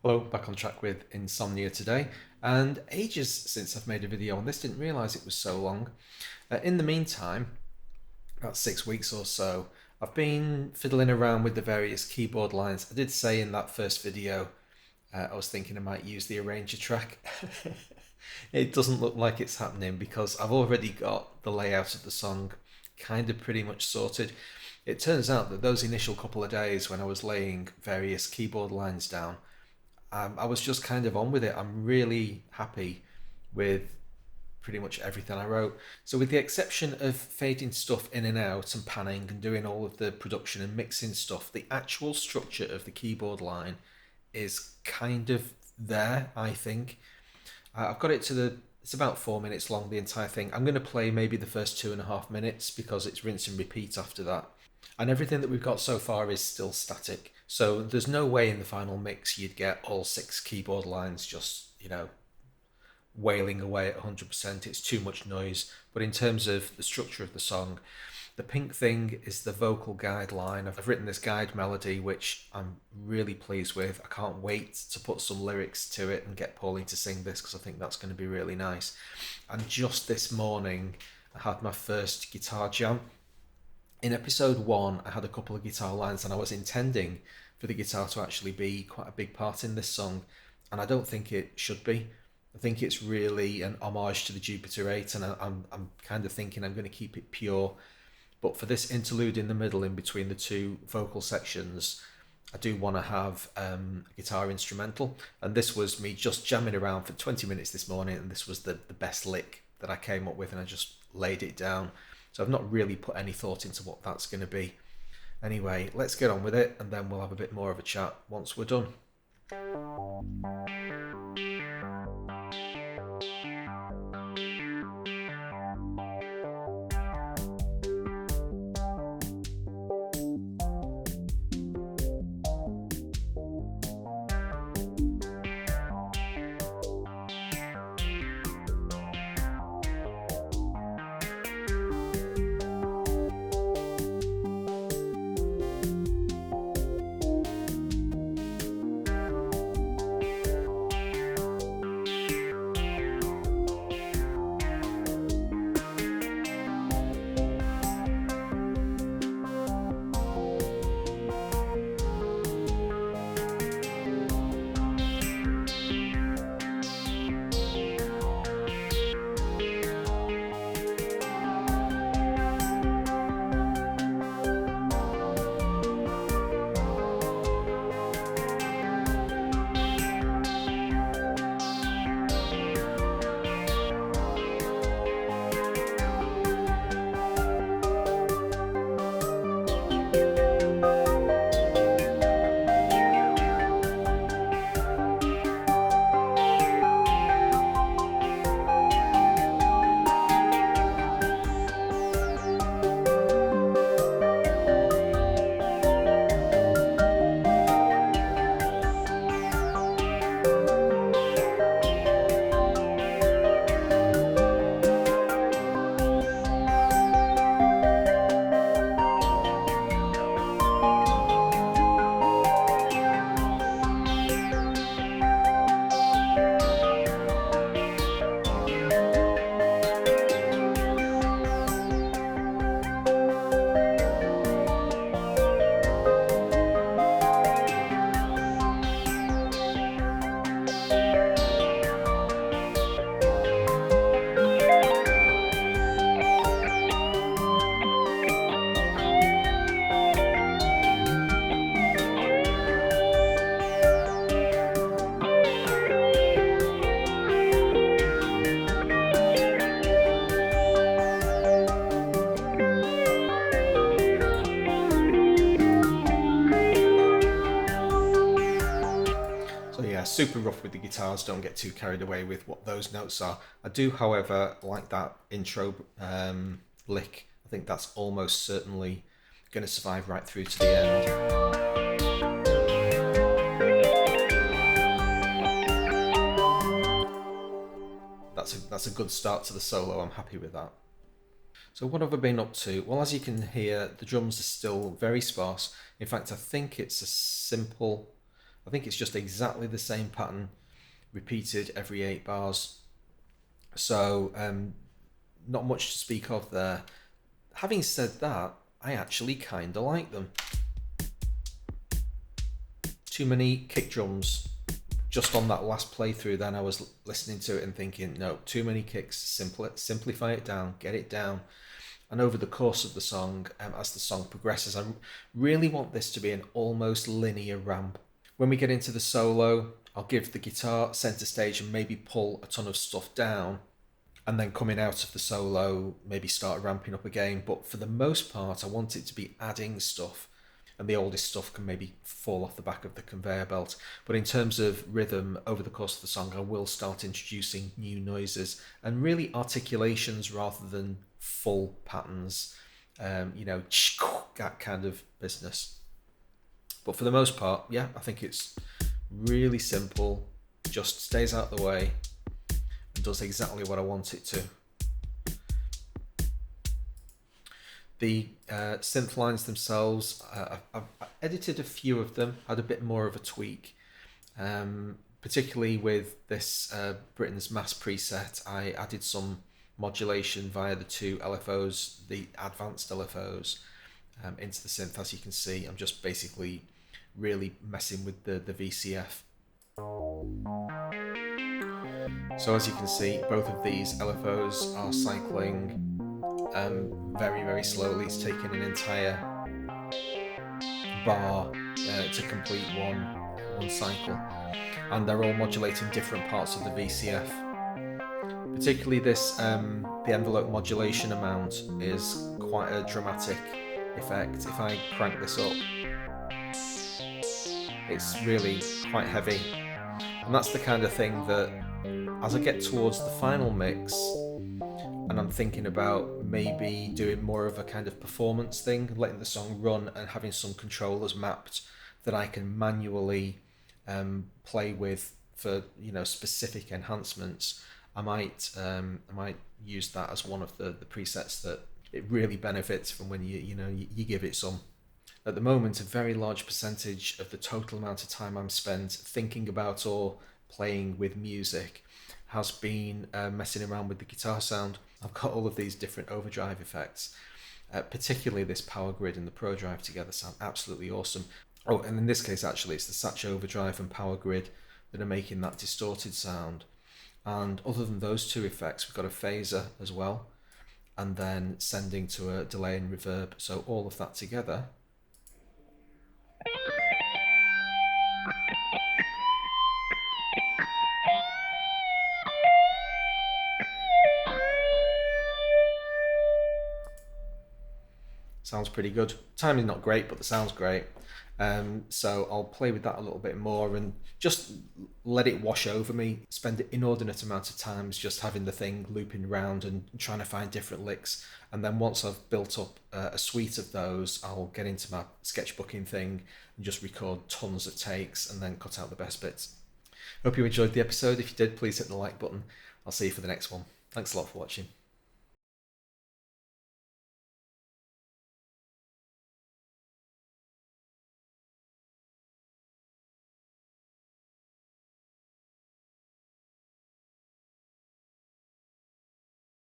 Hello, back on track with Insomnia today, and ages since I've made a video on this, didn't realise it was so long. In the meantime, about 6 weeks or so, I've been fiddling around with the various keyboard lines. I did say in that first video, I was thinking I might use the arranger track. It doesn't look like it's happening because I've already got the layout of the song kind of pretty much sorted. It turns out that those initial couple of days when I was laying various keyboard lines down, I was just kind of on with it. I'm really happy with pretty much everything I wrote. So, with the exception of fading stuff in and out and panning and doing all of the production and mixing stuff, the actual structure of the keyboard line is kind of there, I think. I've got it to it's about 4 minutes long, the entire thing. I'm going to play maybe the first 2.5 minutes because it's rinse and repeat after that. And everything that we've got so far is still static. So there's no way in the final mix you'd get all 6 keyboard lines just, wailing away at 100%. It's too much noise. But in terms of the structure of the song, the pink thing is the vocal guide line. I've written this guide melody, which I'm really pleased with. I can't wait to put some lyrics to it and get Pauline to sing this because I think that's going to be really nice. And just this morning, I had my first guitar jam. In episode 1, I had a couple of guitar lines, and I was intending for the guitar to actually be quite a big part in this song, and I don't think it should be. I think it's really an homage to the Jupiter 8, and I'm kind of thinking I'm going to keep it pure. But for this interlude in the middle, in between the two vocal sections, I do want to have a guitar instrumental. And this was me just jamming around for 20 minutes this morning, and this was the best lick that I came up with, and I just laid it down. So I've not really put any thought into what that's going to be. Anyway, let's get on with it, and then we'll have a bit more of a chat once we're done. Super rough with the guitars, don't get too carried away with what those notes are. I do, however, like that intro lick. I think that's almost certainly going to survive right through to the end. That's a good start to the solo. I'm happy with that. So what have I been up to? Well, as you can hear, the drums are still very sparse. In fact, I think it's a simple I think it's just exactly the same pattern repeated every 8 bars. So not much to speak of there. Having said that, I actually kind of like them. Too many kick drums. Just on that last playthrough, then I was listening to it and thinking, no, too many kicks. Simplify it down, get it down. And over the course of the song, as the song progresses, I really want this to be an almost linear ramp. When we get into the solo, I'll give the guitar center stage and maybe pull a ton of stuff down, and then coming out of the solo, maybe start ramping up again. But for the most part, I want it to be adding stuff, and the oldest stuff can maybe fall off the back of the conveyor belt. But in terms of rhythm, over the course of the song, I will start introducing new noises and really articulations rather than full patterns, that kind of business. But for the most part, yeah, I think it's really simple, just stays out the way and does exactly what I want it to. The synth lines themselves, I've edited a few of them, had a bit more of a tweak, particularly with this Britain's Mass preset. I added some modulation via the 2 LFOs, the advanced LFOs, into the synth. As you can see, I'm just basically really messing with the VCF. So as you can see, both of these LFOs are cycling very, very slowly. It's taking an entire bar to complete one cycle, and they're all modulating different parts of the VCF. Particularly this, the envelope modulation amount is quite a dramatic effect. If I crank this up, it's really quite heavy, and that's the kind of thing that as I get towards the final mix and I'm thinking about maybe doing more of a kind of performance thing, letting the song run and having some controllers mapped that I can manually play with for specific enhancements, I might use that as one of the presets that it really benefits from when you give it some. At the moment, a very large percentage of the total amount of time I'm spent thinking about or playing with music has been messing around with the guitar sound. I've got all of these different overdrive effects, particularly this power grid and the Pro Drive together sound absolutely awesome. Oh, and in this case, actually, it's the Satch overdrive and power grid that are making that distorted sound. And other than those 2 effects, we've got a phaser as well, and then sending to a delay and reverb. So all of that together sounds pretty good. Timing's not great, but the sound's great. So I'll play with that a little bit more and just let it wash over me. Spend an inordinate amount of times just having the thing looping around and trying to find different licks. And then once I've built up a suite of those, I'll get into my sketchbooking thing and just record tons of takes and then cut out the best bits. Hope you enjoyed the episode. If you did, please hit the like button. I'll see you for the next one. Thanks a lot for watching.